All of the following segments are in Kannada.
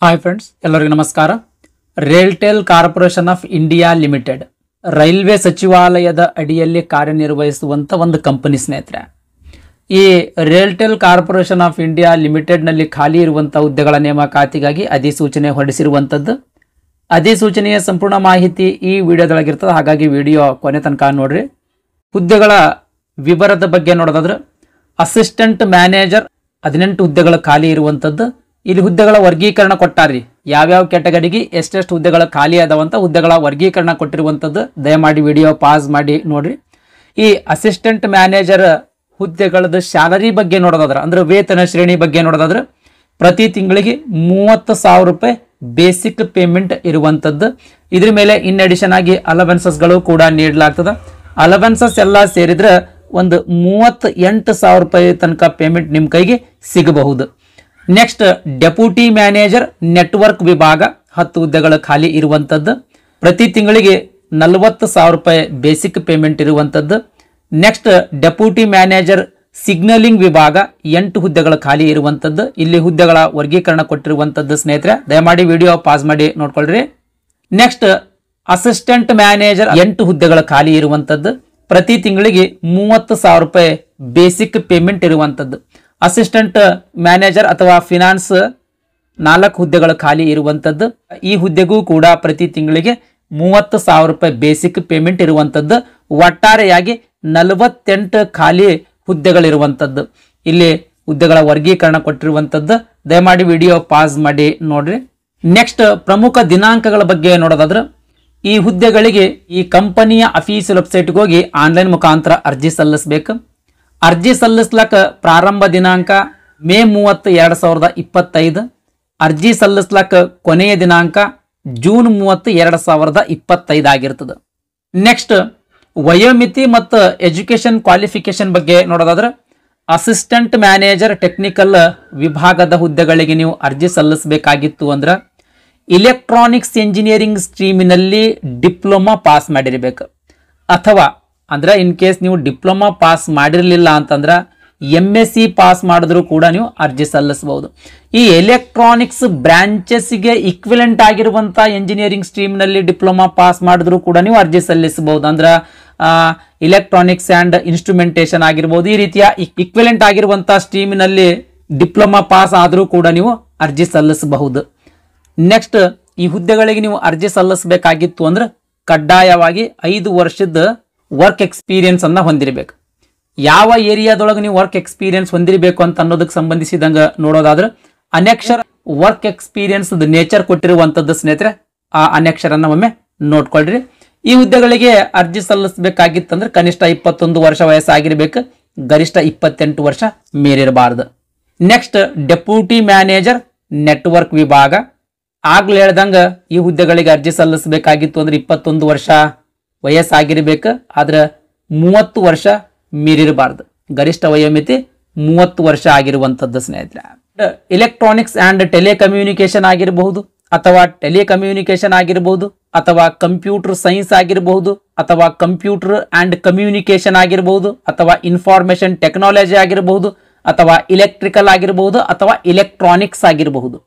ಹಾಯ್ ಫ್ರೆಂಡ್ಸ್, ಎಲ್ಲರಿಗೂ ನಮಸ್ಕಾರ. RailTel corporation of India limited railway ಸಚಿವಾಲಯದ ಅಡಿಯಲ್ಲಿ ಕಾರ್ಯನಿರ್ವಹಿಸುವಂಥ ಒಂದು ಕಂಪನಿ ಸ್ನೇಹಿತರೆ. ಈ ರೇಲ್ಟೆಲ್ ಕಾರ್ಪೊರೇಷನ್ ಆಫ್ ಇಂಡಿಯಾ ಲಿಮಿಟೆಡ್ನಲ್ಲಿ ಖಾಲಿ ಇರುವಂಥ ಹುದ್ದೆಗಳ ನೇಮಕಾತಿಗಾಗಿ ಅಧಿಸೂಚನೆ ಹೊರಡಿಸಿರುವಂಥದ್ದು. ಅಧಿಸೂಚನೆಯ ಸಂಪೂರ್ಣ ಮಾಹಿತಿ ಈ ವಿಡಿಯೋದೊಳಗಿರ್ತದೆ, ಹಾಗಾಗಿ ವಿಡಿಯೋ ಕೊನೆ ತನಕ ನೋಡ್ರಿ. ಹುದ್ದೆಗಳ ವಿವರದ ಬಗ್ಗೆ ನೋಡೋದಾದ್ರೆ ಅಸಿಸ್ಟೆಂಟ್ ಮ್ಯಾನೇಜರ್ 18 ಹುದ್ದೆಗಳು ಖಾಲಿ ಇರುವಂಥದ್ದು. ಇಲ್ಲಿ ಹುದ್ದೆಗಳ ವರ್ಗೀಕರಣ ಕೊಟ್ಟಾರ್ರಿ, ಯಾವ್ಯಾವ ಕ್ಯಾಟಗರಿಗೆ ಎಷ್ಟೆಷ್ಟು ಹುದ್ದೆಗಳ ಖಾಲಿ ಆದವಂತ ಹುದ್ದೆಗಳ ವರ್ಗೀಕರಣ ಕೊಟ್ಟಿರುವಂಥದ್ದು. ದಯಮಾಡಿ ವಿಡಿಯೋ ಪಾಸ್ ಮಾಡಿ ನೋಡ್ರಿ. ಈ ಅಸಿಸ್ಟೆಂಟ್ ಮ್ಯಾನೇಜರ್ ಹುದ್ದೆಗಳದ್ದು ಸ್ಯಾಲರಿ ಬಗ್ಗೆ ನೋಡೋದಾದ್ರೆ ಅಂದ್ರೆ ವೇತನ ಶ್ರೇಣಿ ಬಗ್ಗೆ ನೋಡೋದಾದ್ರೆ ಪ್ರತಿ ತಿಂಗಳಿಗೆ 30,000 ರೂಪಾಯಿ ಬೇಸಿಕ್ ಪೇಮೆಂಟ್ ಇರುವಂಥದ್ದು. ಇದ್ರ ಮೇಲೆ ಇನ್ ಅಡಿಷನ್ ಆಗಿ ಅಲವೆನ್ಸಸ್ಗಳು ಕೂಡ ನೀಡಲಾಗ್ತದೆ. ಅಲವೆನ್ಸಸ್ ಎಲ್ಲ ಸೇರಿದ್ರೆ ಒಂದು 38,000 ರೂಪಾಯಿ ತನಕ ಪೇಮೆಂಟ್ ನಿಮ್ಮ ಕೈಗೆ ಸಿಗಬಹುದು. ನೆಕ್ಸ್ಟ್ ಡೆಪ್ಯೂಟಿ ಮ್ಯಾನೇಜರ್ ನೆಟ್ವರ್ಕ್ ವಿಭಾಗ 10 ಹುದ್ದೆಗಳು ಖಾಲಿ ಇರುವಂಥದ್ದು. ಪ್ರತಿ ತಿಂಗಳಿಗೆ 40,000 ರೂಪಾಯಿ ಬೇಸಿಕ್ ಪೇಮೆಂಟ್ ಇರುವಂಥದ್ದು. ನೆಕ್ಸ್ಟ್ ಡೆಪ್ಯೂಟಿ ಮ್ಯಾನೇಜರ್ ಸಿಗ್ನಲಿಂಗ್ ವಿಭಾಗ 8 ಹುದ್ದೆಗಳು ಖಾಲಿ ಇರುವಂಥದ್ದು. ಇಲ್ಲಿ ಹುದ್ದೆಗಳ ವರ್ಗೀಕರಣ ಕೊಟ್ಟಿರುವಂಥದ್ದು ಸ್ನೇಹಿತರೆ, ದಯಮಾಡಿ ವಿಡಿಯೋ ಪಾಸ್ ಮಾಡಿ ನೋಡ್ಕೊಳ್ರಿ. ನೆಕ್ಸ್ಟ್ ಅಸಿಸ್ಟೆಂಟ್ ಮ್ಯಾನೇಜರ್ 8 ಹುದ್ದೆಗಳು ಖಾಲಿ ಇರುವಂಥದ್ದು. ಪ್ರತಿ ತಿಂಗಳಿಗೆ 30,000 ರೂಪಾಯಿ ಬೇಸಿಕ್ ಪೇಮೆಂಟ್ ಇರುವಂಥದ್ದು. ಅಸಿಸ್ಟೆಂಟ್ ಮ್ಯಾನೇಜರ್ ಅಥವಾ ಫಿನಾನ್ಸ್ 4 ಹುದ್ದೆಗಳು ಖಾಲಿ ಇರುವಂಥದ್ದು. ಈ ಹುದ್ದೆಗೂ ಕೂಡ ಪ್ರತಿ ತಿಂಗಳಿಗೆ 30,000 ರೂಪಾಯಿ ಬೇಸಿಕ್ ಪೇಮೆಂಟ್ ಇರುವಂಥದ್ದು. ಒಟ್ಟಾರೆಯಾಗಿ 48 ಖಾಲಿ ಹುದ್ದೆಗಳಿರುವಂಥದ್ದು. ಇಲ್ಲಿ ಹುದ್ದೆಗಳ ವರ್ಗೀಕರಣ ಕೊಟ್ಟಿರುವಂಥದ್ದು. ದಯಮಾಡಿ ವಿಡಿಯೋ ಪಾಸ್ ಮಾಡಿ ನೋಡ್ರಿ. ನೆಕ್ಸ್ಟ್ ಪ್ರಮುಖ ದಿನಾಂಕಗಳ ಬಗ್ಗೆ ನೋಡೋದಾದ್ರೆ ಈ ಹುದ್ದೆಗಳಿಗೆ ಈ ಕಂಪನಿಯ ಅಫೀಸಿಯಲ್ ವೆಬ್ಸೈಟ್ಗೆ ಹೋಗಿ ಆನ್ಲೈನ್ ಮುಖಾಂತರ ಅರ್ಜಿ ಸಲ್ಲಿಸಬೇಕು. ಅರ್ಜಿ ಸಲ್ಲಿಸ್ಲಕ್ಕ ಪ್ರಾರಂಭ ದಿನಾಂಕ ಮೇ 30, 2025. ಅರ್ಜಿ ಸಲ್ಲಿಸ್ಲಕ್ಕ ಕೊನೆಯ ದಿನಾಂಕ ಜೂನ್ 30, 2025 ಆಗಿರ್ತದೆ. ನೆಕ್ಸ್ಟ್ ವಯೋಮಿತಿ ಮತ್ತು ಎಜುಕೇಶನ್ ಕ್ವಾಲಿಫಿಕೇಶನ್ ಬಗ್ಗೆ ನೋಡೋದಾದ್ರೆ ಅಸಿಸ್ಟೆಂಟ್ ಮ್ಯಾನೇಜರ್ ಟೆಕ್ನಿಕಲ್ ವಿಭಾಗದ ಹುದ್ದೆಗಳಿಗೆ ನೀವು ಅರ್ಜಿ ಸಲ್ಲಿಸಬೇಕಾಗಿತ್ತು ಅಂದ್ರೆ ಇಲೆಕ್ಟ್ರಾನಿಕ್ಸ್ ಇಂಜಿನಿಯರಿಂಗ್ ಸ್ಟ್ರೀಮಿನಲ್ಲಿ ಡಿಪ್ಲೊಮಾ ಪಾಸ್ ಮಾಡಿರಬೇಕು. ಅಥವಾ ಅಂದ್ರೆ ಇನ್ ಕೇಸ್ ನೀವು ಡಿಪ್ಲೊಮಾ ಪಾಸ್ ಮಾಡಿರಲಿಲ್ಲ ಅಂತಂದ್ರೆ MSc ಪಾಸ್ ಮಾಡಿದ್ರು ಕೂಡ ನೀವು ಅರ್ಜಿ ಸಲ್ಲಿಸಬಹುದು. ಈ ಎಲೆಕ್ಟ್ರಾನಿಕ್ಸ್ ಬ್ರಾಂಚಸ್ಗೆ ಇಕ್ವಿಲೆಂಟ್ ಆಗಿರುವಂಥ ಇಂಜಿನಿಯರಿಂಗ್ ಸ್ಟ್ರೀಮ್ನಲ್ಲಿ ಡಿಪ್ಲೊಮಾ ಪಾಸ್ ಮಾಡಿದ್ರು ಕೂಡ ನೀವು ಅರ್ಜಿ ಸಲ್ಲಿಸಬಹುದು. ಅಂದ್ರೆ ಇಲೆಕ್ಟ್ರಾನಿಕ್ಸ್ ಆ್ಯಂಡ್ ಇನ್ಸ್ಟ್ರುಮೆಂಟೇಷನ್ ಆಗಿರ್ಬೋದು, ಈ ರೀತಿಯ ಇಕ್ವಿಲೆಂಟ್ ಆಗಿರುವಂಥ ಸ್ಟ್ರೀಮಿನಲ್ಲಿ ಡಿಪ್ಲೊಮಾ ಪಾಸ್ ಆದರೂ ಕೂಡ ನೀವು ಅರ್ಜಿ ಸಲ್ಲಿಸಬಹುದು. ನೆಕ್ಸ್ಟ್ ಈ ಹುದ್ದೆಗಳಿಗೆ ನೀವು ಅರ್ಜಿ ಸಲ್ಲಿಸಬೇಕಾಗಿತ್ತು ಅಂದ್ರೆ ಕಡ್ಡಾಯವಾಗಿ 5 ವರ್ಷದ ವರ್ಕ್ ಎಕ್ಸ್ಪೀರಿಯನ್ಸ್ ಅನ್ನ ಹೊಂದಿರಬೇಕು. ಯಾವ ಏರಿಯಾದೊಳಗೆ ನೀವು ವರ್ಕ್ ಎಕ್ಸ್ಪೀರಿಯನ್ಸ್ ಹೊಂದಿರಬೇಕು ಅಂತ ಅನ್ನೋದಕ್ಕೆ ಸಂಬಂಧಿಸಿದಂಗೆ ನೋಡೋದಾದ್ರೆ ಅನೆಕ್ಷರ ವರ್ಕ್ ಎಕ್ಸ್ಪೀರಿಯನ್ಸ್ ನೇಚರ್ ಕೊಟ್ಟಿರುವಂಥದ್ದು ಸ್ನೇಹಿತರೆ, ಆ ಅನೆಕ್ಷರನ್ನ ಒಮ್ಮೆ ನೋಡ್ಕೊಳ್ರಿ. ಈ ಹುದ್ದೆಗಳಿಗೆ ಅರ್ಜಿ ಸಲ್ಲಿಸಬೇಕಾಗಿತ್ತಂದ್ರೆ ಕನಿಷ್ಠ 21 ವರ್ಷ ವಯಸ್ಸಾಗಿರ್ಬೇಕು, ಗರಿಷ್ಠ 28 ವರ್ಷ ಮೀರಿರಬಾರ್ದು. ನೆಕ್ಸ್ಟ್ ಡೆಪ್ಯೂಟಿ ಮ್ಯಾನೇಜರ್ ನೆಟ್ವರ್ಕ್ ವಿಭಾಗ ಆಗ್ಲೇ ಹೇಳ್ದಂಗೆ ಈ ಹುದ್ದೆಗಳಿಗೆ ಅರ್ಜಿ ಸಲ್ಲಿಸಬೇಕಾಗಿತ್ತು ಅಂದ್ರೆ 21 ವರ್ಷ ವಯಸ್ಸಾಗಿರ್ಬೇಕು, ಆದ್ರೆ 30 ವರ್ಷ ಮೀರಿರಬಾರ್ದು. ಗರಿಷ್ಠ ವಯೋಮಿತಿ 30 ವರ್ಷ ಆಗಿರುವಂಥದ್ದು ಸ್ನೇಹಿತರೆ. ಇಲೆಕ್ಟ್ರಾನಿಕ್ಸ್ ಆ್ಯಂಡ್ ಟೆಲಿಕಮ್ಯುನಿಕೇಶನ್ ಆಗಿರಬಹುದು, ಅಥವಾ ಟೆಲಿಕಮ್ಯುನಿಕೇಶನ್ ಆಗಿರಬಹುದು, ಅಥವಾ ಕಂಪ್ಯೂಟರ್ ಸೈನ್ಸ್ ಆಗಿರಬಹುದು, ಅಥವಾ ಕಂಪ್ಯೂಟರ್ ಆ್ಯಂಡ್ ಕಮ್ಯುನಿಕೇಶನ್ ಆಗಿರಬಹುದು, ಅಥವಾ ಇನ್ಫಾರ್ಮೇಶನ್ ಟೆಕ್ನಾಲಜಿ ಆಗಿರಬಹುದು, ಅಥವಾ ಇಲೆಕ್ಟ್ರಿಕಲ್ ಆಗಿರಬಹುದು, ಅಥವಾ ಇಲೆಕ್ಟ್ರಾನಿಕ್ಸ್ ಆಗಿರಬಹುದು.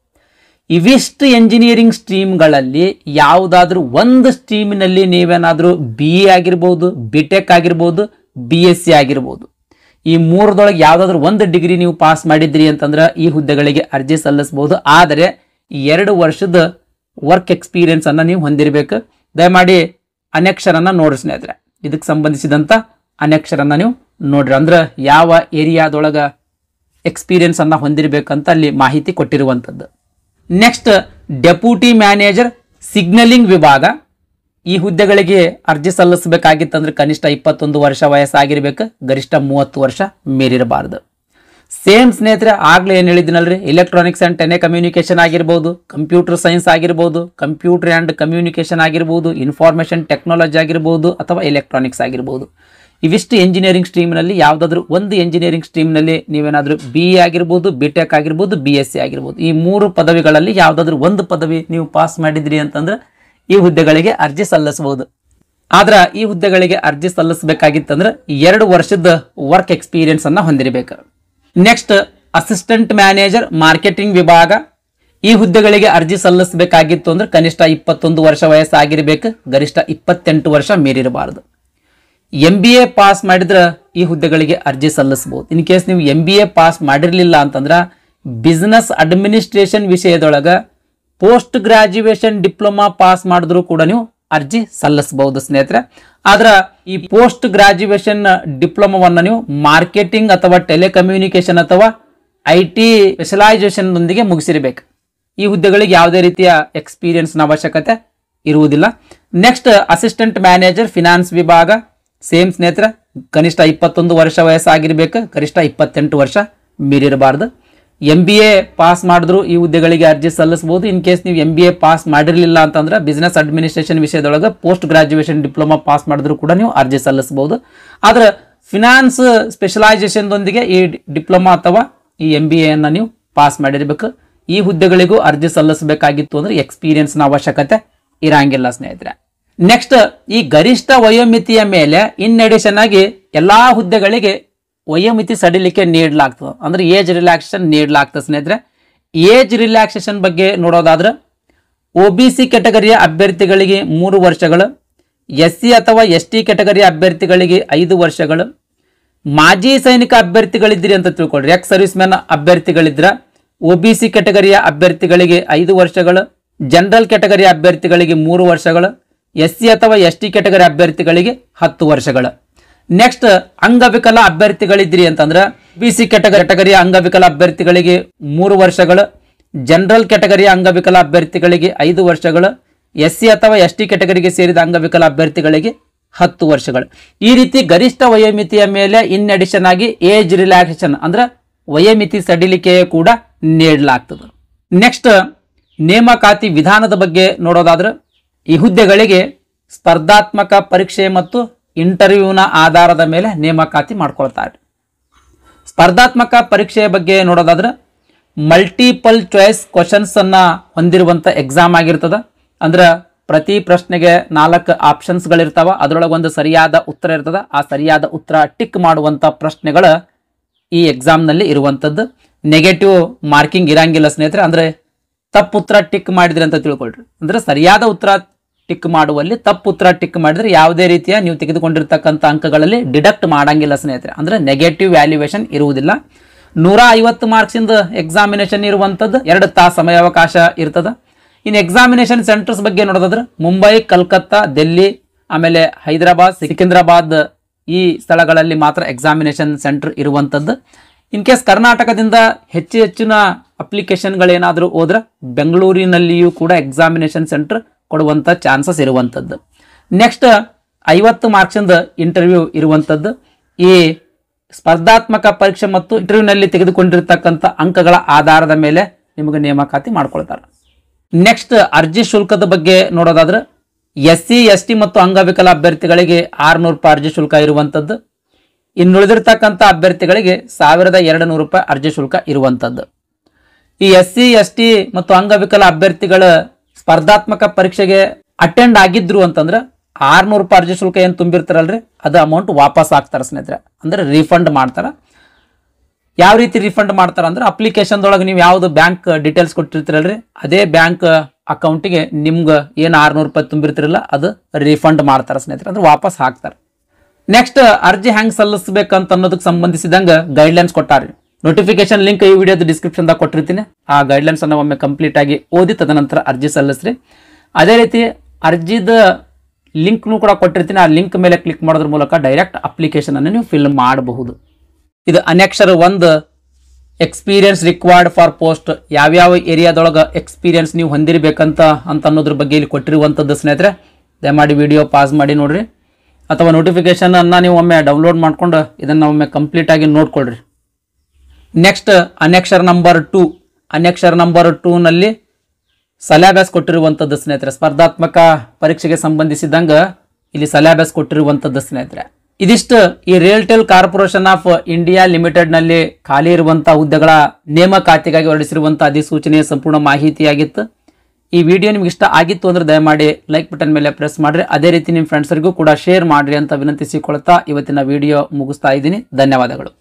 ಇವಿಷ್ಟು ಎಂಜಿನಿಯರಿಂಗ್ ಸ್ಟ್ರೀಮ್ಗಳಲ್ಲಿ ಯಾವುದಾದ್ರೂ ಒಂದು ಸ್ಟ್ರೀಮಿನಲ್ಲಿ ನೀವೇನಾದರೂ BA ಆಗಿರ್ಬೋದು, BTech ಆಗಿರ್ಬೋದು, BSc ಆಗಿರ್ಬೋದು, ಈ ಮೂರದೊಳಗೆ ಯಾವುದಾದ್ರೂ ಒಂದು ಡಿಗ್ರಿ ನೀವು ಪಾಸ್ ಮಾಡಿದ್ರಿ ಅಂತಂದ್ರೆ ಈ ಹುದ್ದೆಗಳಿಗೆ ಅರ್ಜಿ ಸಲ್ಲಿಸಬಹುದು. ಆದರೆ 2 ವರ್ಷದ ವರ್ಕ್ ಎಕ್ಸ್ಪೀರಿಯನ್ಸ್ ಅನ್ನ ನೀವು ಹೊಂದಿರಬೇಕು. ದಯಮಾಡಿ ಅನೆಕ್ಷರನ್ನ ನೋಡ್ರಿ ಸ್ನೇಹಿತರೆ, ಇದಕ್ಕೆ ಸಂಬಂಧಿಸಿದಂಥ ಅನೆಕ್ಷರನ್ನ ನೀವು ನೋಡ್ರಿ. ಅಂದ್ರೆ ಯಾವ ಏರಿಯಾದೊಳಗ ಎಕ್ಸ್ಪೀರಿಯನ್ಸ್ ಅನ್ನ ಹೊಂದಿರಬೇಕಂತ ಅಲ್ಲಿ ಮಾಹಿತಿ ಕೊಟ್ಟಿರುವಂಥದ್ದು. ನೆಕ್ಸ್ಟ್ ಡೆಪ್ಯೂಟಿ ಮ್ಯಾನೇಜರ್ ಸಿಗ್ನಲಿಂಗ್ ವಿಭಾಗ, ಈ ಹುದ್ದೆಗಳಿಗೆ ಅರ್ಜಿ ಸಲ್ಲಿಸಬೇಕಾಗಿತ್ತಂದ್ರೆ ಕನಿಷ್ಠ 21 ವರ್ಷ ವಯಸ್ಸಾಗಿರ್ಬೇಕು, ಗರಿಷ್ಠ 30 ವರ್ಷ ಮೀರಿರಬಾರ್ದು. ಸೇಮ್ ಸ್ನೇಹಿತರೆ, ಆಗ್ಲೇ ಏನು ಹೇಳಿದ್ನಲ್ರಿ, ಇಲೆಕ್ಟ್ರಾನಿಕ್ಸ್ ಆ್ಯಂಡ್ ಟೆಲಿಕಮ್ಯುನಿಕೇಶನ್ ಆಗಿರ್ಬೋದು, ಕಂಪ್ಯೂಟರ್ ಸೈನ್ಸ್ ಆಗಿರ್ಬೋದು, ಕಂಪ್ಯೂಟರ್ ಆ್ಯಂಡ್ ಕಮ್ಯುನಿಕೇಶನ್ ಆಗಿರ್ಬೋದು, ಇನ್ಫಾರ್ಮೇಶನ್ ಟೆಕ್ನಾಲಜಿ ಆಗಿರ್ಬೋದು, ಅಥವಾ ಎಲೆಕ್ಟ್ರಾನಿಕ್ಸ್ ಆಗಿರ್ಬೋದು. ಇವಿಷ್ಟು ಎಂಜಿನಿಯರಿಂಗ್ ಸ್ಟ್ರೀಮ್ನಲ್ಲಿ ಯಾವುದಾದ್ರೂ ಒಂದು ಎಂಜಿನಿಯರಿಂಗ್ ಸ್ಟ್ರೀಮ್ನಲ್ಲಿ ನೀವೇನಾದರೂ BA ಆಗಿರ್ಬೋದು, BTech ಆಗಿರ್ಬೋದು, BSc ಆಗಿರ್ಬೋದು, ಈ 3 ಪದವಿಗಳಲ್ಲಿ ಯಾವುದಾದ್ರೂ ಒಂದು ಪದವಿ ನೀವು ಪಾಸ್ ಮಾಡಿದ್ರಿ ಅಂತಂದ್ರೆ ಈ ಹುದ್ದೆಗಳಿಗೆ ಅರ್ಜಿ ಸಲ್ಲಿಸಬಹುದು. ಆದ್ರೆ ಈ ಹುದ್ದೆಗಳಿಗೆ ಅರ್ಜಿ ಸಲ್ಲಿಸಬೇಕಾಗಿತ್ತಂದ್ರೆ 2 ವರ್ಷದ ವರ್ಕ್ ಎಕ್ಸ್ಪೀರಿಯನ್ಸ್ ಅನ್ನ ಹೊಂದಿರಬೇಕು. ನೆಕ್ಸ್ಟ್ ಅಸಿಸ್ಟೆಂಟ್ ಮ್ಯಾನೇಜರ್ ಮಾರ್ಕೆಟಿಂಗ್ ವಿಭಾಗ, ಈ ಹುದ್ದೆಗಳಿಗೆ ಅರ್ಜಿ ಸಲ್ಲಿಸಬೇಕಾಗಿತ್ತು ಅಂದ್ರೆ ಕನಿಷ್ಠ 21 ವರ್ಷ ವಯಸ್ಸಾಗಿರ್ಬೇಕು, ಗರಿಷ್ಠ 28 ವರ್ಷ ಮೀರಿರಬಾರದು. MBA ಪಾಸ್ ಮಾಡಿದ್ರೆ ಈ ಹುದ್ದೆಗಳಿಗೆ ಅರ್ಜಿ ಸಲ್ಲಿಸಬಹುದು. ಇನ್ ಕೇಸ್ ನೀವು MBA ಪಾಸ್ ಮಾಡಿರಲಿಲ್ಲ ಅಂತಂದ್ರೆ ಬಿಸ್ನೆಸ್ ಅಡ್ಮಿನಿಸ್ಟ್ರೇಷನ್ ವಿಷಯದೊಳಗ ಪೋಸ್ಟ್ ಗ್ರಾಜ್ಯುಯೇಷನ್ ಡಿಪ್ಲೊಮಾ ಪಾಸ್ ಮಾಡಿದ್ರು ಕೂಡ ನೀವು ಅರ್ಜಿ ಸಲ್ಲಿಸಬಹುದು ಸ್ನೇಹಿತರೆ. ಆದ್ರ ಈ ಪೋಸ್ಟ್ ಗ್ರಾಜ್ಯುಯೇಷನ್ ಡಿಪ್ಲೊಮಾವನ್ನ ನೀವು ಮಾರ್ಕೆಟಿಂಗ್ ಅಥವಾ ಟೆಲಿಕಮ್ಯುನಿಕೇಶನ್ ಅಥವಾ IT ಸ್ಪೆಷಲೈಸೇಷನ್ ದೊಂದಿಗೆ ಮುಗಿಸಿರಬೇಕು. ಈ ಹುದ್ದೆಗಳಿಗೆ ಯಾವುದೇ ರೀತಿಯ ಎಕ್ಸ್ಪೀರಿಯನ್ಸ್ ಅವಶ್ಯಕತೆ ಇರುವುದಿಲ್ಲ. ನೆಕ್ಸ್ಟ್ ಅಸಿಸ್ಟೆಂಟ್ ಮ್ಯಾನೇಜರ್ ಫಿನಾನ್ಸ್ ವಿಭಾಗ, ಸೇಮ್ ಸ್ನೇಹಿತರೆ, ಕನಿಷ್ಠ 21 ವರ್ಷ ವಯಸ್ಸಾಗಿರ್ಬೇಕು, ಗರಿಷ್ಠ 28 ವರ್ಷ ಮೀರಿರಬಾರ್ದು. MBA ಪಾಸ್ ಮಾಡಿದ್ರು ಈ ಹುದ್ದೆಗಳಿಗೆ ಅರ್ಜಿ ಸಲ್ಲಿಸಬಹುದು. ಇನ್ ಕೇಸ್ ನೀವು MBA ಪಾಸ್ ಮಾಡಿರಲಿಲ್ಲ ಅಂತಂದ್ರೆ ಬಿಸ್ನೆಸ್ ಅಡ್ಮಿನಿಸ್ಟ್ರೇಷನ್ ವಿಷಯದೊಳಗೆ ಪೋಸ್ಟ್ ಗ್ರಾಜ್ಯುಯೇಷನ್ ಡಿಪ್ಲೊಮಾ ಪಾಸ್ ಮಾಡಿದ್ರು ಕೂಡ ನೀವು ಅರ್ಜಿ ಸಲ್ಲಿಸಬಹುದು. ಆದ್ರೆ ಫಿನಾನ್ಸ್ ಸ್ಪೆಷಲೈಸೇಷನ್ ದೊಂದಿಗೆ ಈ ಡಿಪ್ಲೊಮಾ ಅಥವಾ ಈ MBA ಅನ್ನ ನೀವು ಪಾಸ್ ಮಾಡಿರ್ಬೇಕು. ಈ ಹುದ್ದೆಗಳಿಗೂ ಅರ್ಜಿ ಸಲ್ಲಿಸಬೇಕಾಗಿತ್ತು ಅಂದ್ರೆ ಎಕ್ಸ್ಪೀರಿಯನ್ಸ್ ನ ಅವಶ್ಯಕತೆ ಇರಂಗಿಲ್ಲ ಸ್ನೇಹಿತರೆ. ನೆಕ್ಸ್ಟ್ ಈ ಗರಿಷ್ಠ ವಯೋಮಿತಿಯ ಮೇಲೆ ಇನ್ ಅಡಿಷನ್ ಆಗಿ ಎಲ್ಲಾ ಹುದ್ದೆಗಳಿಗೆ ವಯೋಮಿತಿ ಸಡಿಲಿಕೆ ನೀಡಲಾಗ್ತದೆ, ಅಂದ್ರೆ ಏಜ್ ರಿಲ್ಯಾಕ್ಸೇಷನ್ ನೀಡಲಾಗ್ತದೆ ಸ್ನೇಹಿತರೆ. ಏಜ್ ರಿಲ್ಯಾಕ್ಸೇಷನ್ ಬಗ್ಗೆ ನೋಡೋದಾದ್ರೆ OBC ಕೆಟಗರಿಯ ಅಭ್ಯರ್ಥಿಗಳಿಗೆ 3 ವರ್ಷಗಳು, SC ಅಥವಾ ST ಕೆಟಗರಿಯ ಅಭ್ಯರ್ಥಿಗಳಿಗೆ 5 ವರ್ಷಗಳು, ಮಾಜಿ ಸೈನಿಕ ಅಭ್ಯರ್ಥಿಗಳಿದ್ರಿ ಅಂತ ತಿಳ್ಕೊಳ್ರಿ, ಎಕ್ಸ್ ಸರ್ವಿಸ್ ಮ್ಯಾನ್ ಅಭ್ಯರ್ಥಿಗಳಿದ್ರ OBC ಕೆಟಗರಿಯ ಅಭ್ಯರ್ಥಿಗಳಿಗೆ 5 ವರ್ಷಗಳು, ಜನರಲ್ ಕೆಟಗರಿಯ ಅಭ್ಯರ್ಥಿಗಳಿಗೆ 3 ವರ್ಷಗಳು, SC ಅಥವಾ ST ಕೆಟಗರಿ ಅಭ್ಯರ್ಥಿಗಳಿಗೆ 10 ವರ್ಷಗಳು. ನೆಕ್ಸ್ಟ್ ಅಂಗವಿಕಲ ಅಭ್ಯರ್ಥಿಗಳಿದ್ರಿ ಅಂತಂದ್ರೆ BC ಕೆಟಗರಿಯ ಅಂಗವಿಕಲ ಅಭ್ಯರ್ಥಿಗಳಿಗೆ 3 ವರ್ಷಗಳು, ಜನರಲ್ ಕೆಟಗರಿಯ ಅಂಗವಿಕಲ ಅಭ್ಯರ್ಥಿಗಳಿಗೆ 5 ವರ್ಷಗಳು, SC ಅಥವಾ ST ಕೆಟಗರಿಗೆ ಸೇರಿದ ಅಂಗವಿಕಲ ಅಭ್ಯರ್ಥಿಗಳಿಗೆ 10 ವರ್ಷಗಳು. ಈ ರೀತಿ ಗರಿಷ್ಠ ವಯೋಮಿತಿಯ ಮೇಲೆ ಇನ್ ಅಡಿಷನ್ ಆಗಿ ಏಜ್ ರಿಲ್ಯಾಕ್ಸೇಷನ್ ಅಂದ್ರೆ ವಯೋಮಿತಿ ಸಡಿಲಿಕೆ ಕೂಡ ನೀಡಲಾಗ್ತದೆ. ನೆಕ್ಸ್ಟ್ ನೇಮಕಾತಿ ವಿಧಾನದ ಬಗ್ಗೆ ನೋಡೋದಾದ್ರೆ ಈ ಹುದ್ದೆಗಳಿಗೆ ಸ್ಪರ್ಧಾತ್ಮಕ ಪರೀಕ್ಷೆ ಮತ್ತು ಇಂಟರ್ವ್ಯೂನ ಆಧಾರದ ಮೇಲೆ ನೇಮಕಾತಿ ಮಾಡ್ಕೊಳ್ತಾರೆ. ಸ್ಪರ್ಧಾತ್ಮಕ ಪರೀಕ್ಷೆಯ ಬಗ್ಗೆ ನೋಡೋದಾದ್ರೆ ಮಲ್ಟಿಪಲ್ ಚಾಯ್ಸ್ ಕ್ವಶನ್ಸ್ ಅನ್ನ ಹೊಂದಿರುವಂತ ಎಕ್ಸಾಮ್ ಆಗಿರ್ತದ. ಅಂದ್ರೆ ಪ್ರತಿ ಪ್ರಶ್ನೆಗೆ 4 ಆಪ್ಷನ್ಸ್ ಗಳಿರ್ತಾವ, ಅದರೊಳಗೆ ಒಂದು ಸರಿಯಾದ ಉತ್ತರ ಇರ್ತದ. ಆ ಸರಿಯಾದ ಉತ್ತರ ಟಿಕ್ ಮಾಡುವಂತ ಪ್ರಶ್ನೆಗಳ ಈ ಎಕ್ಸಾಮ್ ನಲ್ಲಿ ಇರುವಂತದ್ದು. ನೆಗೆಟಿವ್ ಮಾರ್ಕಿಂಗ್ ಇರಂಗಿಲ್ಲ ಸ್ನೇಹಿತರೆ. ಅಂದ್ರೆ ತಪ್ಪು ಉತ್ತರ ಟಿಕ್ ಮಾಡಿದ್ರಿ ಅಂತ ತಿಳ್ಕೊಳ್ರಿ. ಅಂದ್ರೆ ಸರಿಯಾದ ಉತ್ತರ ಟಿಕ್ ಮಾಡುವಲ್ಲಿ ತಪ್ಪು ಉತ್ತರ ಟಿಕ್ ಮಾಡಿದ್ರೆ ಯಾವುದೇ ರೀತಿಯ ನೀವು ತೆಗೆದುಕೊಂಡಿರ್ತಕ್ಕಂಥ ಅಂಕಗಳಲ್ಲಿ ಡಿಡಕ್ಟ್ ಮಾಡಂಗಿಲ್ಲ ಸ್ನೇಹಿತರೆ. ಅಂದ್ರೆ ನೆಗೆಟಿವ್ ವ್ಯಾಲ್ಯೂಯೇಷನ್ ಇರುವುದಿಲ್ಲ. 150 ಮಾರ್ಕ್ಸ್ ಇಂದ ಎಕ್ಸಾಮಿನೇಷನ್ ಇರುವಂತದ್ದು, 2 ತಾಸು ಸಮಯಾವಕಾಶ ಇರ್ತದ. ಇನ್ನು ಎಕ್ಸಾಮಿನೇಷನ್ ಸೆಂಟರ್ಸ್ ಬಗ್ಗೆ ನೋಡೋದಾದ್ರೆ ಮುಂಬೈ, ಕಲ್ಕತ್ತಾ, ಡೆಲ್ಲಿ, ಆಮೇಲೆ ಹೈದರಾಬಾದ್, ಸಿಕಿಂದ್ರಾಬಾದ್ ಈ ಸ್ಥಳಗಳಲ್ಲಿ ಮಾತ್ರ ಎಕ್ಸಾಮಿನೇಷನ್ ಸೆಂಟರ್ ಇರುವಂತದ್ದು. ಇನ್ ಕೇಸ್ ಕರ್ನಾಟಕದಿಂದ ಹೆಚ್ಚಿನ ಅಪ್ಲಿಕೇಶನ್ಗಳೇನಾದರೂ ಹೋದ್ರೆ ಬೆಂಗಳೂರಿನಲ್ಲಿಯೂ ಕೂಡ ಎಕ್ಸಾಮಿನೇಷನ್ ಸೆಂಟರ್ ಕೊಡುವಂತ ಚಾನ್ಸಸ್ ಇರುವಂತದ್ದು. ನೆಕ್ಸ್ಟ್ 50 ಮಾರ್ಕ್ಸ್ ಇಂದ ಇಂಟರ್ವ್ಯೂ ಇರುವಂತದ್ದು. ಈ ಸ್ಪರ್ಧಾತ್ಮಕ ಪರೀಕ್ಷೆ ಮತ್ತು ಇಂಟರ್ವ್ಯೂ ನಲ್ಲಿ ತೆಗೆದುಕೊಂಡಿರ್ತಕ್ಕಂಥ ಅಂಕಗಳ ಆಧಾರದ ಮೇಲೆ ನಿಮಗೆ ನೇಮಕಾತಿ ಮಾಡ್ಕೊಳ್ತಾರೆ. ನೆಕ್ಸ್ಟ್ ಅರ್ಜಿ ಶುಲ್ಕದ ಬಗ್ಗೆ ನೋಡೋದಾದ್ರೆ SC, ST ಮತ್ತು ಅಂಗವಿಕಲ ಅಭ್ಯರ್ಥಿಗಳಿಗೆ 600 ರೂಪಾಯಿ ಅರ್ಜಿ ಶುಲ್ಕ ಇರುವಂತದ್ದು. ಇನ್ನುಳಿದಿರ್ತಕ್ಕಂಥ ಅಭ್ಯರ್ಥಿಗಳಿಗೆ 1200 ರೂಪಾಯಿ ಅರ್ಜಿ ಶುಲ್ಕ ಇರುವಂತದ್ದು. ಈ SC, ST ಮತ್ತು ಅಂಗವಿಕಲ ಅಭ್ಯರ್ಥಿಗಳ ಸ್ಪರ್ಧಾತ್ಮಕ ಪರೀಕ್ಷೆಗೆ ಅಟೆಂಡ್ ಆಗಿದ್ರು ಅಂತಂದ್ರೆ 600 ರೂಪಾಯಿ ಅರ್ಜಿ ಶುಲ್ಕ ಏನು ತುಂಬಿರ್ತಾರಲ್ರಿ ಅದು ಅಮೌಂಟ್ ವಾಪಸ್ ಆಗ್ತಾರೆ ಸ್ನೇಹಿತರೆ. ಅಂದ್ರೆ ರೀಫಂಡ್ ಮಾಡ್ತಾರ. ಯಾವ ರೀತಿ ರೀಫಂಡ್ ಮಾಡ್ತಾರ ಅಂದ್ರೆ ಅಪ್ಲಿಕೇಶನ್ದೊಳಗೆ ನೀವು ಯಾವ್ದು ಬ್ಯಾಂಕ್ ಡೀಟೇಲ್ಸ್ ಕೊಟ್ಟಿರ್ತೀರಲ್ರಿ ಅದೇ ಬ್ಯಾಂಕ್ ಅಕೌಂಟಿಗೆ ನಿಮ್ಗೆ ಏನು 600 ರೂಪಾಯಿ ತುಂಬಿರ್ತಿರಲ್ಲ ಅದು ರೀಫಂಡ್ ಮಾಡ್ತಾರ ಸ್ನೇಹಿತರೆ. ಅಂದ್ರೆ ವಾಪಸ್ ಹಾಕ್ತಾರೆ. ನೆಕ್ಸ್ಟ್ ಅರ್ಜಿ ಹೆಂಗ್ ಸಲ್ಲಿಸಬೇಕಂತ ಅನ್ನೋದಕ್ಕೆ ಸಂಬಂಧಿಸಿದಂಗೆ ಗೈಡ್ಲೈನ್ಸ್ ಕೊಟ್ಟಾರೆ. ನೋಟಿಫಿಕೇಶನ್ ಲಿಂಕ್ ಈ ವಿಡಿಯೋದ ಡಿಸ್ಕ್ರಿಪ್ಷನ್ ದಾಗ ಕೊಟ್ಟಿರ್ತೀನಿ. ಆ ಗೈಡ್ಲೈನ್ಸ್ ಅನ್ನ ಒಮ್ಮೆ ಕಂಪ್ಲೀಟ್ ಆಗಿ ಓದಿ ತದನಂತರ ಅರ್ಜಿ ಸಲ್ಲಿಸ್ರಿ. ಅದೇ ರೀತಿ ಅರ್ಜಿದ ಲಿಂಕ್ನು ಕೂಡ ಕೊಟ್ಟಿರ್ತೀನಿ. ಆ ಲಿಂಕ್ ಮೇಲೆ ಕ್ಲಿಕ್ ಮಾಡೋದ್ರ ಮೂಲಕ ಡೈರೆಕ್ಟ್ ಅಪ್ಲಿಕೇಶನ್ ಅನ್ನು ನೀವು ಫಿಲ್ ಮಾಡಬಹುದು. ಇದು annexure 1 experience required for post. ಯಾವ್ಯಾವ ಏರಿಯಾದೊಳಗೆ ಎಕ್ಸ್ಪೀರಿಯನ್ಸ್ ನೀವು ಹೊಂದಿರಬೇಕಂತ ಅನ್ನೋದ್ರ ಬಗ್ಗೆ ಇಲ್ಲಿ ಕೊಟ್ಟಿರುವಂಥದ್ದು ಸ್ನೇಹಿತರೆ. ದಯಮಾಡಿ ವಿಡಿಯೋ ಪಾಸ್ ಮಾಡಿ ನೋಡ್ರಿ, ಅಥವಾ ನೋಟಿಫಿಕೇಶನ್ ಅನ್ನ ನೀವು ಒಮ್ಮೆ ಡೌನ್ಲೋಡ್ ಮಾಡ್ಕೊಂಡು ಇದನ್ನ ಒಮ್ಮೆ ಕಂಪ್ಲೀಟ್ ಆಗಿ ನೋಡ್ಕೊಳ್ರಿ. Next annexure number 2. Annexure number 2 ನಲ್ಲಿ ಸೆಲೆಬಸ್ ಕೊಟ್ಟಿರುವಂಥದ್ದು ಸ್ನೇಹಿತರೆ. ಸ್ಪರ್ಧಾತ್ಮಕ ಪರೀಕ್ಷೆಗೆ ಸಂಬಂಧಿಸಿದಂಗ ಇಲ್ಲಿ ಸೆಲೆಬಸ್ ಕೊಟ್ಟಿರುವಂಥದ್ದು ಸ್ನೇಹಿತರೆ. ಇದಿಷ್ಟು ಈ ರಿಯಲ್ಟೆಲ್ ಕಾರ್ಪೊರೇಷನ್ ಆಫ್ ಇಂಡಿಯಾ ಲಿಮಿಟೆಡ್ ನಲ್ಲಿ ಖಾಲಿ ಇರುವಂತಹ ಹುದ್ದೆಗಳ ನೇಮಕಾತಿಗಾಗಿ ಹೊರಡಿಸಿರುವಂತಹ ಅಧಿಸೂಚನೆಯ ಸಂಪೂರ್ಣ ಮಾಹಿತಿಯಾಗಿತ್ತು. ಈ ವಿಡಿಯೋ ನಿಮ್ಗೆ ಇಷ್ಟ ಆಗಿತ್ತು ಅಂದ್ರೆ ದಯಮಾಡಿ ಲೈಕ್ ಬಟನ್ ಮೇಲೆ ಪ್ರೆಸ್ ಮಾಡ್ರಿ. ಅದೇ ರೀತಿ ನಿಮ್ಮ ಫ್ರೆಂಡ್ಸ್ರಿಗೂ ಕೂಡ ಶೇರ್ ಮಾಡ್ರಿ ಅಂತ ವಿನಂತಿಸಿಕೊಳ್ತಾ ಇವತ್ತಿನ ವಿಡಿಯೋ ಮುಗಿಸ್ತಾ ಇದ್ದೀನಿ. ಧನ್ಯವಾದಗಳು.